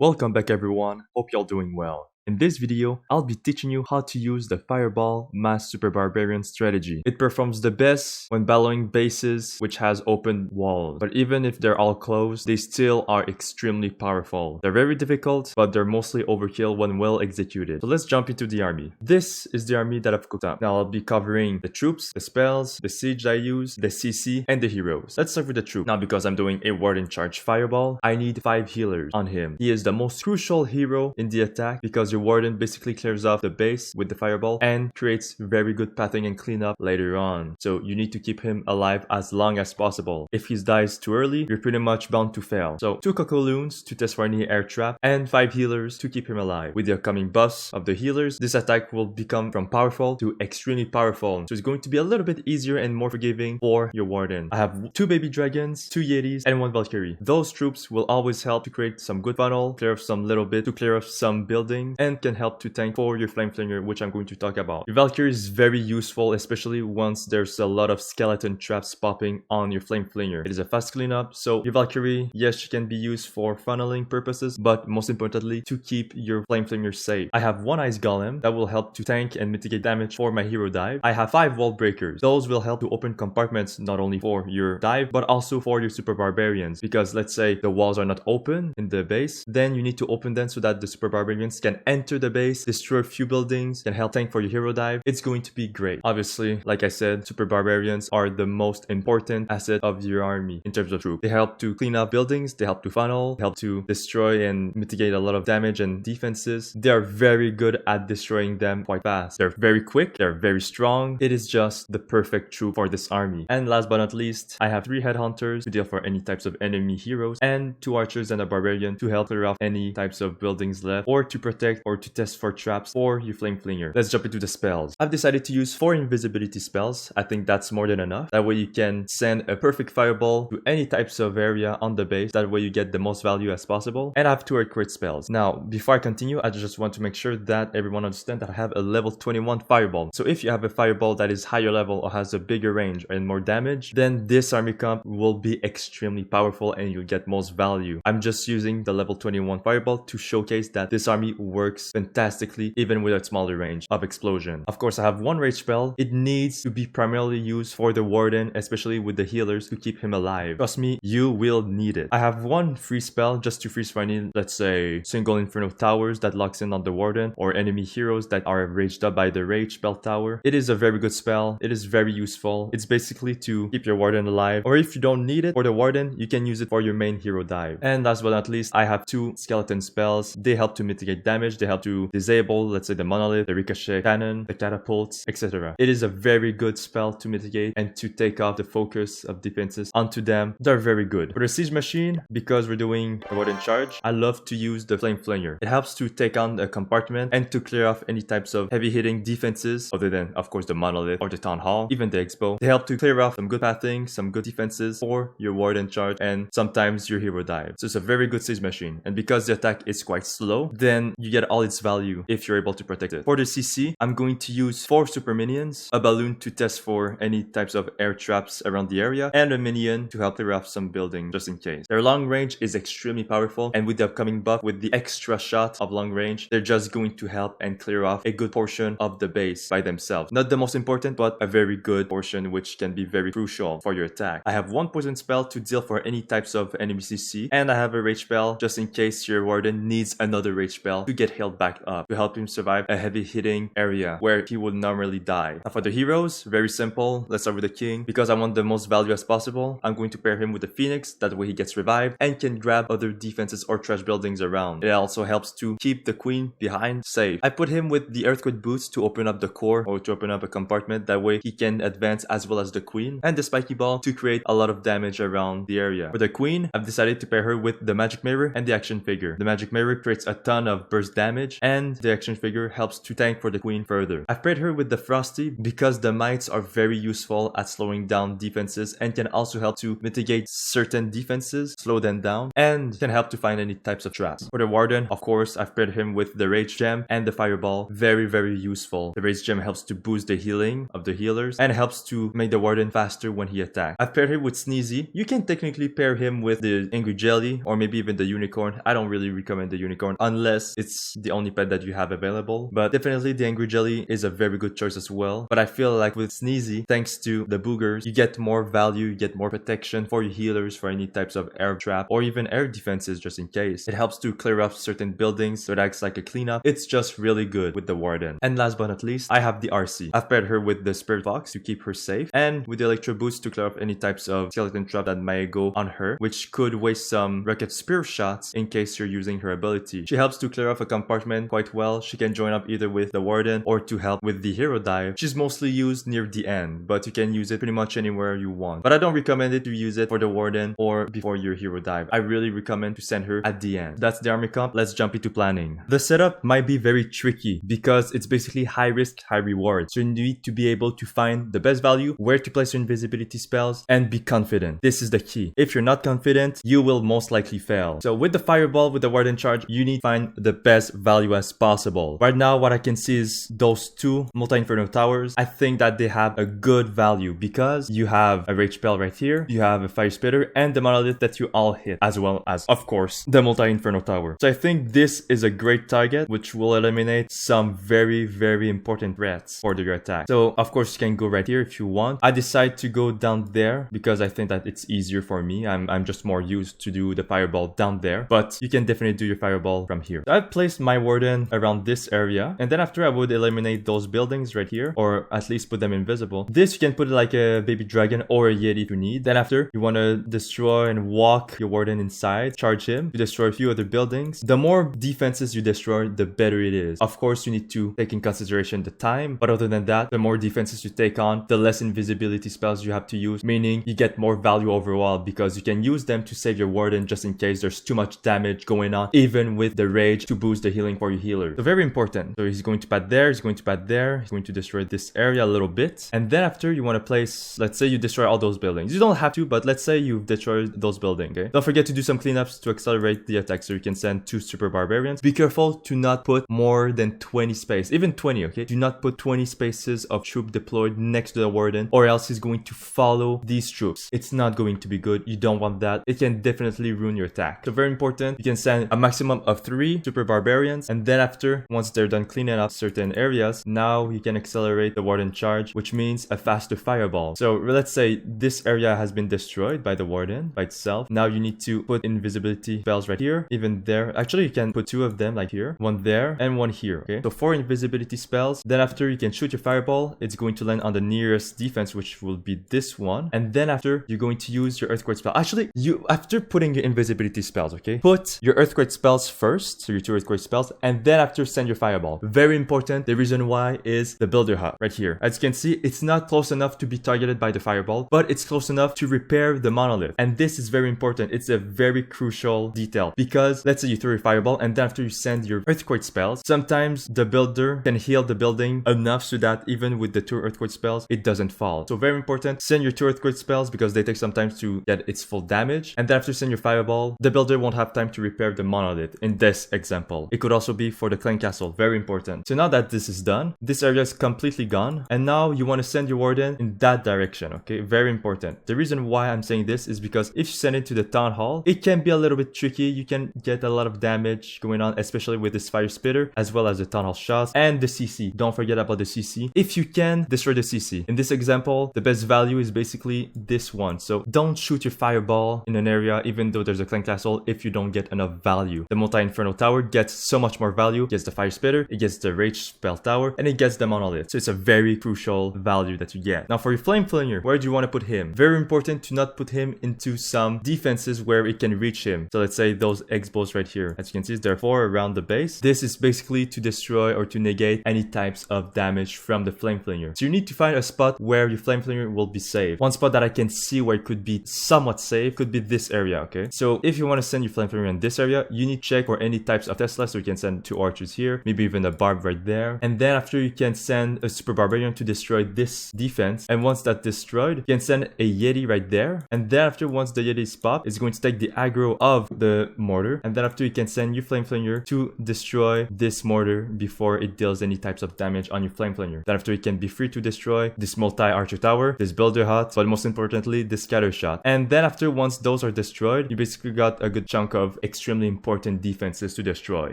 Welcome back everyone, hope y'all doing well. In this video, I'll be teaching you how to use the Fireball Mass Super Barbarian strategy. It performs the best when battling bases which has open walls, but even if they're all closed, they still are extremely powerful. They're very difficult, but they're mostly overkill when well executed. So let's jump into the army. This is the army that I've cooked up. Now I'll be covering the troops, the spells, the siege I use, the CC, and the heroes. Let's start with the troop. Now because I'm doing a ward in charge Fireball, I need 5 healers on him. He is the most crucial hero in the attack because your warden basically clears off the base with the fireball and creates very good pathing and cleanup later on. So you need to keep him alive as long as possible. If he dies too early, you're pretty much bound to fail. So 2 Cockaloons to test for any air trap and 5 healers to keep him alive. With the upcoming buffs of the healers, this attack will become from powerful to extremely powerful. So it's going to be a little bit easier and more forgiving for your warden. I have 2 baby dragons, 2 yetis, and 1 Valkyrie. Those troops will always help to create some good funnel, clear off some little bit to clear off some buildings, and can help to tank for your flame flinger, which I'm going to talk about. Your Valkyrie is very useful, especially once there's a lot of skeleton traps popping on your flame flinger. It is a fast cleanup, so your Valkyrie, yes, she can be used for funneling purposes, but most importantly, to keep your flame flinger safe. I have 1 ice golem that will help to tank and mitigate damage for my hero dive. I have 5 wall breakers. Those will help to open compartments not only for your dive, but also for your super barbarians, because let's say the walls are not open in the base, then you need to open them so that the super barbarians can enter the base, destroy a few buildings, can help tank for your hero dive. It's going to be great. Obviously, like I said, super barbarians are the most important asset of your army in terms of troop. They help to clean up buildings, they help to funnel, help to destroy and mitigate a lot of damage and defenses. They are very good at destroying them quite fast. They're very quick, they're very strong. It is just the perfect troop for this army. And last but not least, I have 3 headhunters to deal for any types of enemy heroes and 2 archers and a barbarian to help clear off any types of buildings left, or to protect or to test for traps for your flame flinger. Let's jump into the spells. I've decided to use 4 invisibility spells. I think that's more than enough. That way you can send a perfect fireball to any types of area on the base. That way you get the most value as possible. And I have 2 earthquake spells. Now, before I continue, I just want to make sure that everyone understands that I have a level 21 fireball. So if you have a fireball that is higher level or has a bigger range and more damage, then this army comp will be extremely powerful and you'll get most value. I'm just using the level 21 fireball to showcase that this army works fantastically even with a smaller range of explosion. Of course, I have 1 rage spell. It needs to be primarily used for the warden, especially with the healers, to keep him alive. Trust me, you will need it. I have 1 free spell just to freeze any, let's say, single inferno towers that locks in on the warden, or enemy heroes that are raged up by the rage spell tower. It is a very good spell. It is very useful. It's basically to keep your warden alive, or if you don't need it for the warden, you can use it for your main hero dive. And last but not least, I have 2 skeleton spells. They help to mitigate damage. They help to disable, let's say, the monolith, the ricochet cannon, the catapults, etc. It is a very good spell to mitigate and to take off the focus of defenses onto them. They're very good. For the siege machine, because we're doing a warden charge, I love to use the flame flinger. It helps to take on a compartment and to clear off any types of heavy hitting defenses other than, of course, the monolith or the town hall, even the expo. They help to clear off some good pathing, some good defenses for your warden charge, and sometimes your hero dive. So it's a very good siege machine. And because the attack is quite slow, then you get all its value if you're able to protect it. For the CC, I'm going to use 4 super minions, a balloon to test for any types of air traps around the area, and a minion to help clear off some building just in case. Their long range is extremely powerful, and with the upcoming buff, with the extra shot of long range, they're just going to help and clear off a good portion of the base by themselves. Not the most important, but a very good portion which can be very crucial for your attack. I have 1 poison spell to deal for any types of enemy CC, and I have a rage spell just in case your warden needs another rage spell to get healed back up, to help him survive a heavy hitting area where he would normally die. Now for the heroes, very simple. Let's start with the king. Because I want the most value as possible, I'm going to pair him with the phoenix. That way he gets revived and can grab other defenses or trash buildings around. It also helps to keep the queen behind safe. I put him with the earthquake boots to open up the core or to open up a compartment. That way he can advance as well as the queen, and the spiky ball to create a lot of damage around the area. For the queen, I've decided to pair her with the magic mirror and the action figure. The magic mirror creates a ton of burst damage damage, and the exchange figure helps to tank for the queen further. I've paired her with the Frosty because the mites are very useful at slowing down defenses and can also help to mitigate certain defenses, slow them down, and can help to find any types of traps. For the Warden, of course, I've paired him with the Rage Gem and the Fireball. Very useful. The Rage Gem helps to boost the healing of the healers and helps to make the Warden faster when he attacks. I've paired him with Sneezy. You can technically pair him with the Angry Jelly or maybe even the Unicorn. I don't really recommend the Unicorn unless it's the only pet that you have available, but definitely the Angry Jelly is a very good choice as well. But I feel like with Sneezy, thanks to the boogers, you get more value, you get more protection for your healers for any types of air trap or even air defenses just in case. It helps to clear up certain buildings, so it acts like a cleanup. It's just really good with the Warden. And last but not least, I have the RC. I've paired her with the Spirit Fox to keep her safe and with the Electro Boost to clear up any types of skeleton trap that might go on her, which could waste some Rocket Spear shots in case you're using her ability. She helps to clear off a compartment quite well. She can join up either with the Warden or to help with the Hero Dive. She's mostly used near the end, but you can use it pretty much anywhere you want. But I don't recommend it to use it for the Warden or before your Hero Dive. I really recommend to send her at the end. That's the army comp. Let's jump into planning. The setup might be very tricky because it's basically high risk, high reward. So you need to be able to find the best value, where to place your invisibility spells, and be confident. This is the key. If you're not confident, you will most likely fail. So with the Fireball, with the Warden charge, you need to find the best value as possible. Right now, what I can see is those two Multi-Inferno Towers. I think that they have a good value because you have a Rage Spell right here, you have a Fire Spitter, and the Monolith that you all hit, as well as, of course, the Multi-Inferno Tower. So I think this is a great target, which will eliminate some very important threats for your attack. So, of course, you can go right here if you want. I decide to go down there because I think that it's easier for me. I'm just more used to do the Fireball down there, but you can definitely do your Fireball from here. So I've placed my Warden around this area, and then after I would eliminate those buildings right here, or at least put them invisible. This you can put it like a baby dragon or a Yeti if you need. Then after, you want to destroy and walk your Warden inside, charge him to destroy a few other buildings. The more defenses you destroy, the better it is. Of course, you need to take in consideration the time, but other than that, the more defenses you take on, the less invisibility spells you have to use, meaning you get more value overall because you can use them to save your Warden just in case there's too much damage going on, even with the Rage to boost the healing for your healer. So very important. So he's going to pad there, he's going to pad there, he's going to destroy this area a little bit, and then after you want to place, let's say you destroy all those buildings. You don't have to, but let's say you've destroyed those buildings, okay? Don't forget to do some cleanups to accelerate the attack, so you can send 2 Super Barbarians. Be careful to not put more than 20 space, even 20, okay? Do not put 20 spaces of troop deployed next to the Warden, or else he's going to follow these troops. It's not going to be good. You don't want that. It can definitely ruin your attack. So very important, you can send a maximum of 3 Super Barbarians, and then after, once they're done cleaning up certain areas, now you can accelerate the Warden charge, which means a faster Fireball. So let's say this area has been destroyed by the Warden by itself. Now you need to put invisibility spells right here, even there. Actually, you can put 2 of them like here, 1 there and 1 here, okay? So 4 invisibility spells. Then after, you can shoot your Fireball. It's going to land on the nearest defense, which will be this one. And then after, you're going to use your Earthquake spell. Actually, after putting your invisibility spells, okay, put your Earthquake spells first, so your 2 Earthquake spells, and then after, send your Fireball. Very important. The reason why is the Builder Hut right here. As you can see, it's not close enough to be targeted by the Fireball, but it's close enough to repair the Monolith. And this is very important. It's a very crucial detail because let's say you throw your Fireball and then after you send your Earthquake spells, sometimes the builder can heal the building enough so that even with the 2 Earthquake spells, it doesn't fall. So very important, send your 2 Earthquake spells because they take some time to get its full damage. And then after send your Fireball, the builder won't have time to repair the Monolith in this example. It could also be for the Clan Castle. Very important. So now that this is done, this area is completely gone. And now you want to send your Warden in that direction, okay? Very important. The reason why I'm saying this is because if you send it to the Town Hall, it can be a little bit tricky. You can get a lot of damage going on, especially with this Fire Spitter, as well as the Town Hall shots and the CC. Don't forget about the CC. If you can, destroy the CC. In this example, the best value is basically this one. So don't shoot your Fireball in an area, even though there's a Clan Castle, if you don't get enough value. The Multi-Inferno Tower gets so much more value. It gets the Fire Spitter, it gets the Rage Spell Tower, and it gets the Monolith. So it's a very crucial value that you get. Now for your Flame Flinger, where do you want to put him? Very important to not put him into some defenses where it can reach him. So let's say those X-bows right here. As you can see, there are 4 around the base. This is basically to destroy or to negate any types of damage from the Flame Flinger. So you need to find a spot where your Flame Flinger will be safe. One spot that I can see where it could be somewhat safe could be this area, okay? So if you want to send your Flame Flinger in this area, you need to check for any types of Tesla. So after you can send 2 archers here, maybe even a barb right there. And then after you can send a super barbarian to destroy this defense. And once that's destroyed, you can send a yeti right there. And then after once the yeti is popped, it's going to take the aggro of the mortar. And then after you can send your flame flinger to destroy this mortar before it deals any types of damage on your flame flinger. Then after you can be free to destroy this multi-archer tower, this builder hut, but most importantly, this scatter shot. And then after once those are destroyed, you basically got a good chunk of extremely important defenses to destroy.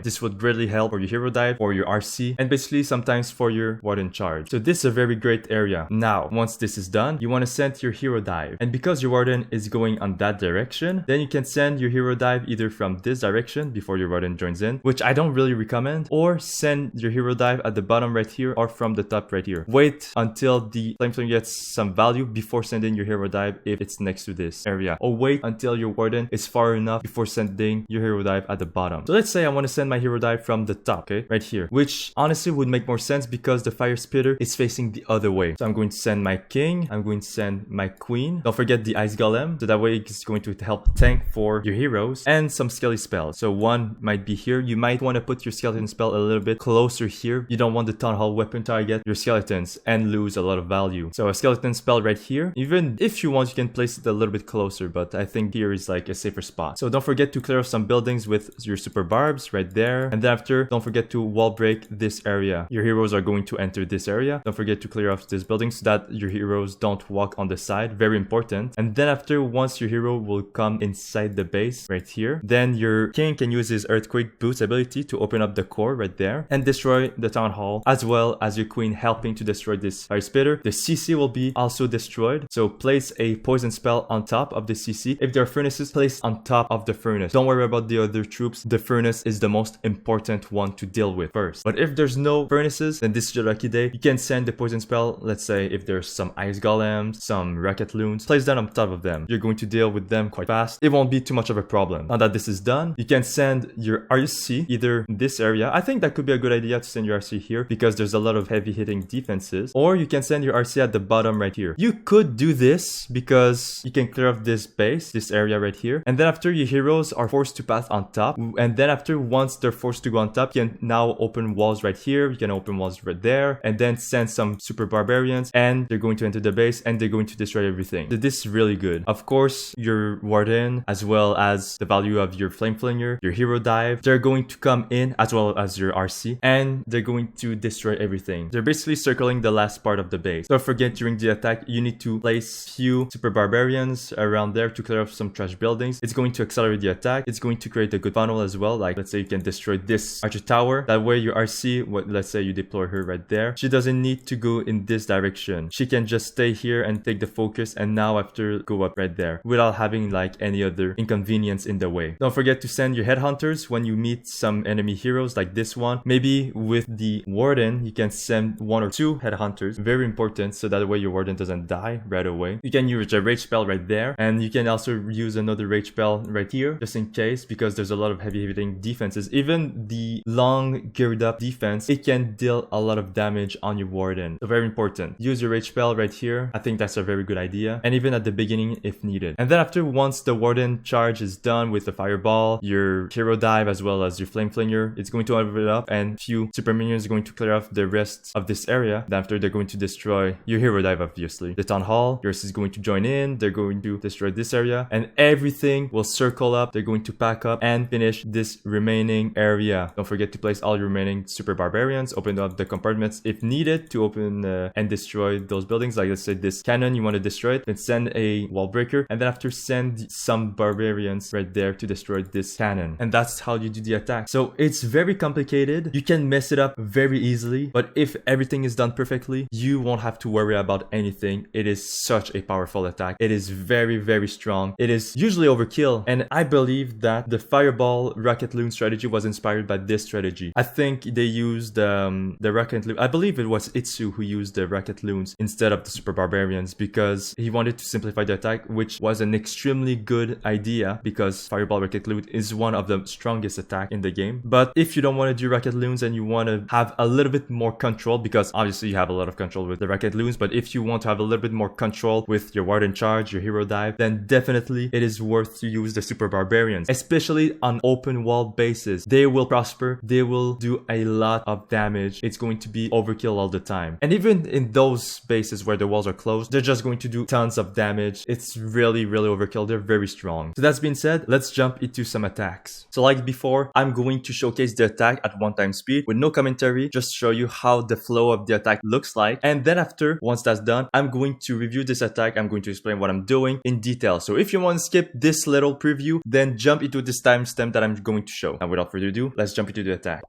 This would greatly help for your hero dive or your RC, and basically sometimes for your warden charge. So this is a very great area. Now, once this is done, you want to send your hero dive. And because your warden is going on that direction, then you can send your hero dive either from this direction before your warden joins in, which I don't really recommend, or send your hero dive at the bottom right here or from the top right here. Wait until the flame flinger gets some value before sending your hero dive if it's next to this area, or wait until your warden is far enough before sending your hero dive at the bottom. So let's say I want to send my hero dive from the top, okay, right here, which honestly would make more sense because the fire spitter is facing the other way. So I'm going to send my king, I'm going to send my queen. Don't forget the ice golem, so that way it's going to help tank for your heroes, and some skelly spells. So one might be here. You might want to put your skeleton spell a little bit closer here. You don't want the town hall weapon target your skeletons and lose a lot of value. So a skeleton spell right here. Even if you want, you can place it a little bit closer, but I think here is like a safer spot. So don't forget to clear off some buildings with your super barbs right there. And then after, don't forget to wall break this area. Your heroes are going to enter this area. Don't forget to clear off this building so that your heroes don't walk on the side. Very important. And then after, once your hero will come inside the base right here, then your king can use his earthquake boost ability to open up the core right there and destroy the town hall, as well as your queen helping to destroy this fire spitter. The CC will be also destroyed, so place a poison spell on top of the CC. If there are furnaces, place on top of the furnace. Don't worry about the other troops. The furnace is the most important one to deal with first. But if there's no furnaces, then this is your lucky day. You can send the poison spell. Let's say if there's some ice golems, some rocket loons, place that on top of them. You're going to deal with them quite fast. It won't be too much of a problem. Now that this is done, you can send your RC either in this area. I think that could be a good idea to send your RC here because there's a lot of heavy hitting defenses, or you can send your RC at the bottom right here. You could do this because you can clear off this base, this area right here, and then after your heroes are forced to pass on top, and then after once they're forced to go on top, you can now open walls right here, you can open walls right there, and then send some super barbarians, and they're going to enter the base and they're going to destroy everything. So this is really good. Of course, your warden, as well as the value of your flame flinger, your hero dive, they're going to come in, as well as your RC, and they're going to destroy everything. They're basically circling the last part of the base. Don't forget, during the attack, you need to place few super barbarians around there to clear off some trash buildings. It's going to accelerate the attack. It's going to create a good funnel as well. Like, let's say you can destroy this archer tower. That way your RC, let's say you deploy her right there, she doesn't need to go in this direction. She can just stay here and take the focus, and now after go up right there without having like any other inconvenience in the way. Don't forget to send your headhunters when you meet some enemy heroes like this one. Maybe with the warden, you can send 1 or 2 headhunters. Very important, so that way your warden doesn't die right away. You can use a rage spell right there, and you can also use another rage spell right here just in case, because there's a lot of heavy hitting defenses. Even the long geared up defense, it can deal a lot of damage on your warden. So very important. Use your rage spell right here. I think that's a very good idea, and even at the beginning if needed. And then after, once the warden charge is done with the fireball, your hero dive, as well as your flame flinger, it's going to open it up, and few super minions are going to clear off the rest of this area. Then after, they're going to destroy your hero dive, obviously. The town hall, yours is going to join in. They're going to destroy this area, and everything will circle up. They're going to pack up and finish this remaining area. Don't forget to place all your remaining super barbarians. Open up the compartments if needed to open and destroy those buildings. Like, let's say this cannon, you want to destroy it, then send a wall breaker, and then after, send some barbarians right there to destroy this cannon. And that's how you do the attack. So it's very complicated. You can mess it up very easily, but if everything is done perfectly, you won't have to worry about anything. It is such a powerful attack. It is very, very strong. It is usually overkill, and I believe that the fireball rocket loon strategy was inspired by this strategy. I think they used the rocket loon. I believe it was Itsu who used the rocket loons instead of the super barbarians, because he wanted to simplify the attack, which was an extremely good idea because fireball rocket loon is one of the strongest attack in the game. But if you don't want to do rocket loons and you want to have a little bit more control, because obviously you have a lot of control with the rocket loons, but if you want to have a little bit more control with your warden charge, your hero dive, then definitely it is worth to use the super barbarians, especially on open wall bases. they will prosper, they will do a lot of damage. It's going to be overkill all the time. And even in those bases where the walls are closed, they're just going to do tons of damage. It's really overkill. They're very strong. So that's being said, let's jump into some attacks. So like before, I'm going to showcase the attack at 1x speed with no commentary, just show you how the flow of the attack looks like. And then after, once that's done, I'm going to review this attack. I'm going to explain what I'm doing in detail. So if you want to skip this little preview, then jump into this timestamp that I'm going to show. Now without further ado, let's jump into the attack.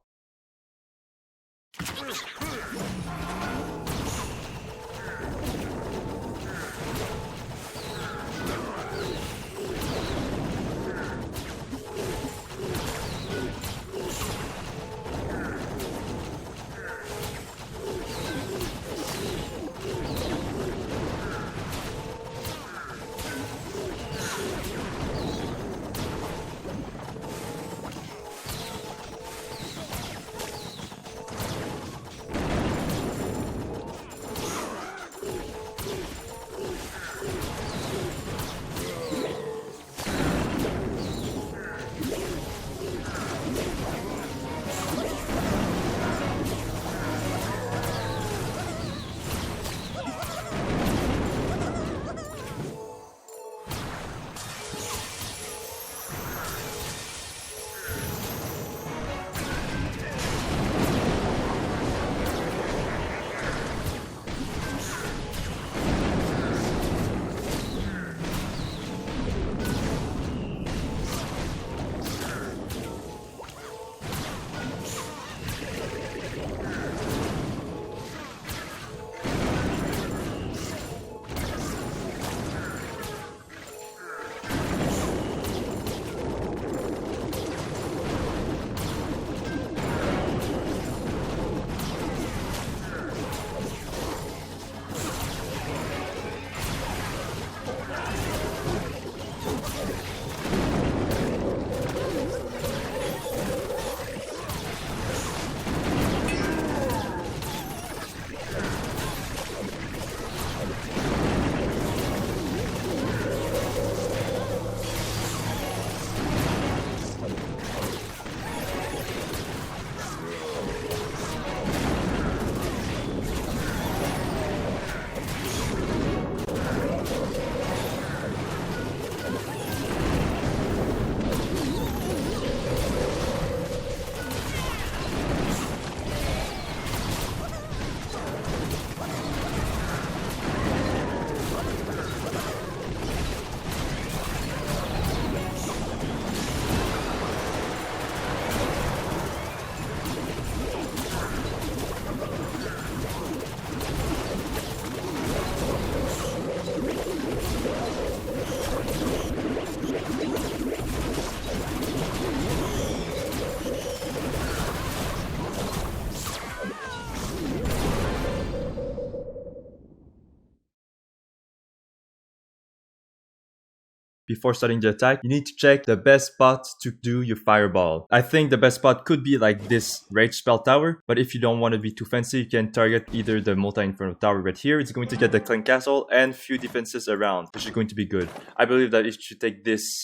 Before starting the attack, you need to check the best spot to do your fireball. I think the best spot could be like this Rage Spell Tower, but if you don't want to be too fancy, you can target either the Multi-Inferno Tower right here. It's going to get the Clan Castle and few defenses around, which is going to be good. I believe that if you take this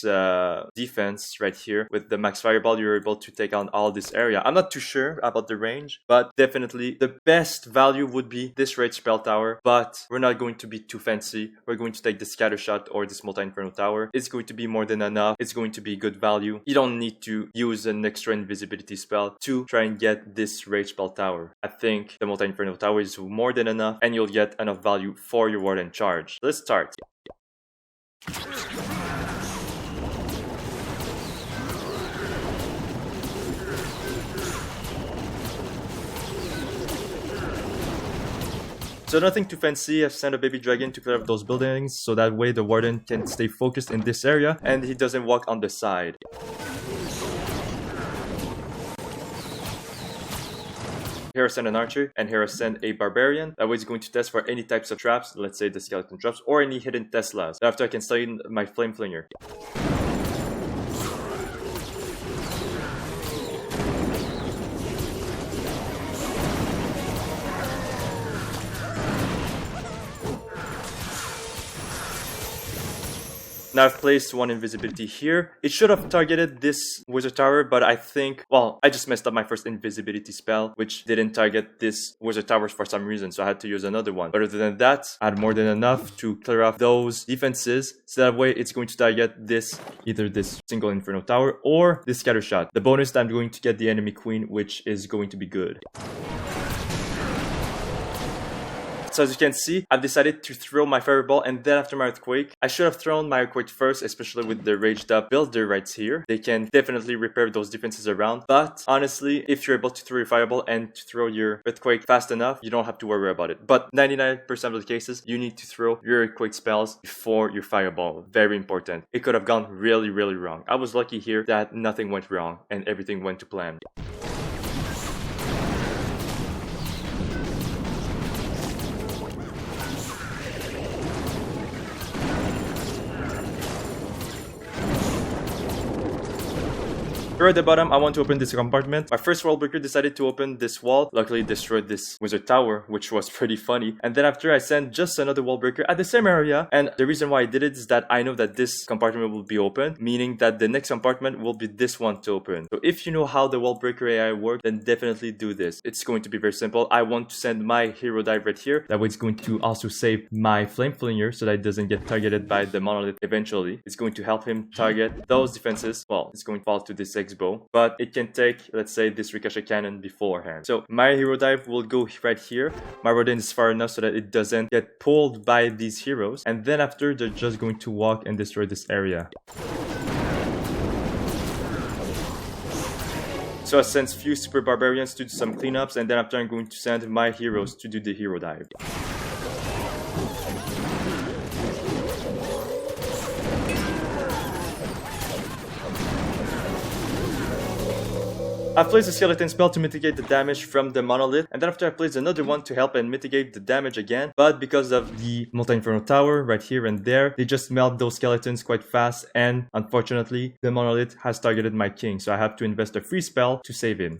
defense right here with the Max Fireball, you're able to take on all this area. I'm not too sure about the range, but definitely the best value would be this Rage Spell Tower, but we're not going to be too fancy. We're going to take the Scatter Shot or this Multi-Inferno Tower. It's going to be more than enough. It's going to be good value. You don't need to use an extra invisibility spell to try and get this Rage Spell Tower. I think the Multi-Inferno Tower is more than enough and you'll get enough value for your Warden charge. Let's start. So nothing too fancy. I've sent a baby dragon to clear up those buildings so that way the warden can stay focused in this area and he doesn't walk on the side. Here I send an archer and here I send a barbarian. That way he's going to test for any types of traps, let's say the skeleton traps or any hidden Teslas. After I can start in my flame flinger. Now I've placed one invisibility here. It should have targeted this wizard tower, but I think, well, I just messed up my first invisibility spell, which didn't target this wizard towers for some reason, so I had to use another one. But other than that, I had more than enough to clear off those defenses, so that way it's going to target this, either this single inferno tower or this scatter shot. The bonus that I'm going to get the enemy queen, which is going to be good. So as you can see, I've decided to throw my fireball and then after my earthquake. I should have thrown my earthquake first, especially with the raged up builder right here. They can definitely repair those defenses around. But honestly, if you're able to throw your fireball and to throw your earthquake fast enough, you don't have to worry about it. But 99% of the cases, you need to throw your earthquake spells before your fireball. Very important. It could have gone really, really wrong. I was lucky here that nothing went wrong and everything went to plan. Here at the bottom, I want to open this compartment. My first wall breaker decided to open this wall. Luckily, it destroyed this wizard tower, which was pretty funny. And then after, I sent just another wall breaker at the same area. And the reason why I did it is that I know that this compartment will be open, meaning that the next compartment will be this one to open. So if you know how the wall breaker AI works, then definitely do this. It's going to be very simple. I want to send my hero dive right here. That way it's going to also save my flame flinger so that it doesn't get targeted by the monolith eventually. It's going to help him target those defenses. Well, it's going to fall to this X-bow, but it can take, let's say, this ricochet cannon beforehand. So my hero dive will go right here. My rodent is far enough so that it doesn't get pulled by these heroes. And then after, they're just going to walk and destroy this area. So I sent few super barbarians to do some cleanups, and then after I'm going to send my heroes to do the hero dive. I placed a skeleton spell to mitigate the damage from the monolith, and then after I placed another one to help and mitigate the damage again, but because of the multi-inferno tower right here and there, they just melt those skeletons quite fast, and unfortunately the monolith has targeted my king, so I have to invest a free spell to save him.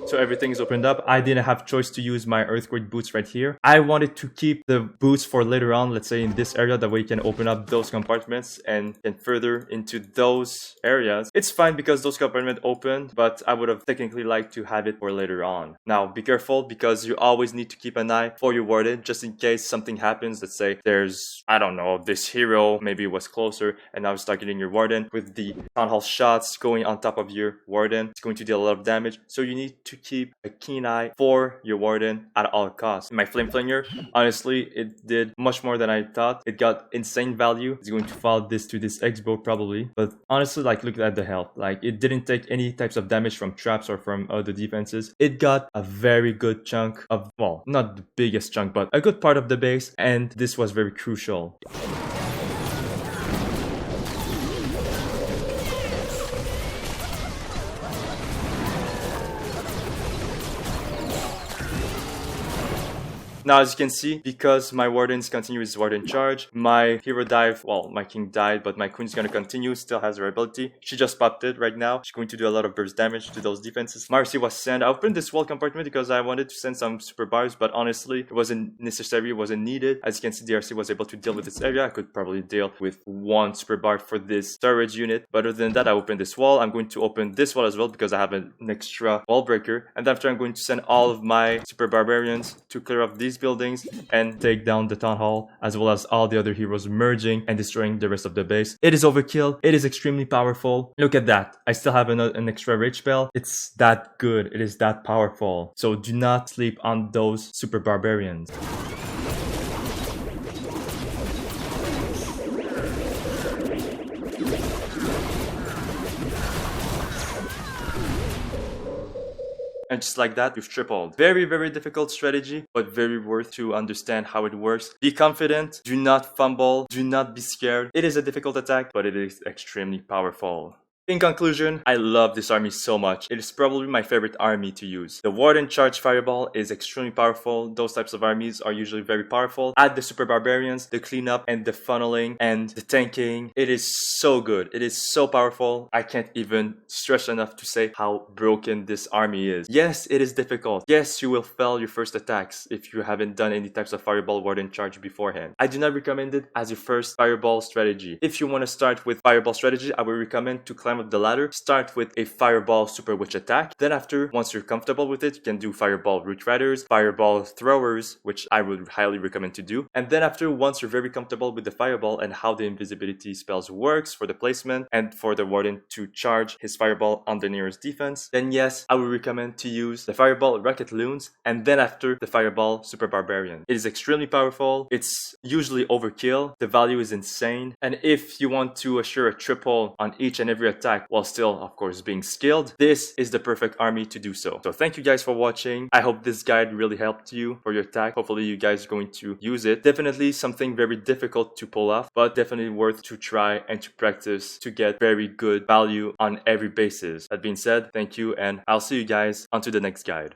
So everything is opened up. I didn't have choice to use my earthquake boots right here. I wanted to keep the boots for later on, let's say in this area, that way you can open up those compartments and can further into those areas. It's fine because those compartments opened, but I would have technically liked to have it for later on. Now be careful because you always need to keep an eye for your warden just in case something happens. Let's say there's, I don't know, this hero maybe was closer and now it's targeting your warden with the town hall shots going on top of your warden. It's going to deal a lot of damage, so you need to keep a keen eye for your warden at all costs. My flame flinger, honestly, it did much more than I thought. It got insane value. It's going to fall this to this X-bow probably, but honestly, like, look at the health. Like, it didn't take any types of damage from traps or from other defenses. It got a very good chunk of, well, not the biggest chunk, but a good part of the base, and this was very crucial. Now, as you can see, because my wardens continue his warden charge, my hero dive, well, my king died, but my queen is going to continue, still has her ability. She just popped it right now. She's going to do a lot of burst damage to those defenses. My RC was sent. I opened this wall compartment because I wanted to send some super barbs, but honestly, it wasn't necessary, it wasn't needed. As you can see, the RC was able to deal with this area. I could probably deal with one super barb for this storage unit, but other than that, I opened this wall. I'm going to open this wall as well because I have an extra wall breaker, and after I'm going to send all of my super barbarians to clear off these buildings and take down the town hall, as well as all the other heroes merging and destroying the rest of the base. It is overkill. It is extremely powerful. Look at that. I still have an extra rage spell. It's that good. It is that powerful. So do not sleep on those super barbarians. And just like that, you've tripled. Very, very difficult strategy, but very worth to understand how it works. Be confident, do not fumble, do not be scared. It is a difficult attack, but it is extremely powerful. In conclusion, I love this army so much. It is probably my favorite army to use. The Warden Charge Fireball is extremely powerful. Those types of armies are usually very powerful. Add the Super Barbarians, the cleanup and the funneling and the tanking. It is so good. It is so powerful. I can't even stress enough to say how broken this army is. Yes, it is difficult. Yes, you will fail your first attacks if you haven't done any types of Fireball Warden Charge beforehand. I do not recommend it as your first Fireball strategy. If you want to start with Fireball strategy, I would recommend to climb up the ladder. Start with a Fireball Super Witch attack. Then after, once you're comfortable with it, you can do Fireball Root Riders, Fireball Throwers, which I would highly recommend to do. And then after, once you're very comfortable with the Fireball and how the invisibility spells works for the placement and for the Warden to charge his Fireball on the nearest defense, then yes, I would recommend to use the Fireball Rocket Loons and then after the Fireball Super Barbarian. It is extremely powerful. It's usually overkill. The value is insane. And if you want to assure a triple on each and every attack while still, of course, being skilled, this is the perfect army to do so. So thank you guys for watching. I hope this guide really helped you for your attack. Hopefully you guys are going to use it. Definitely something very difficult to pull off, but definitely worth to try and to practice to get very good value on every basis. That being said, thank you and I'll see you guys onto the next guide.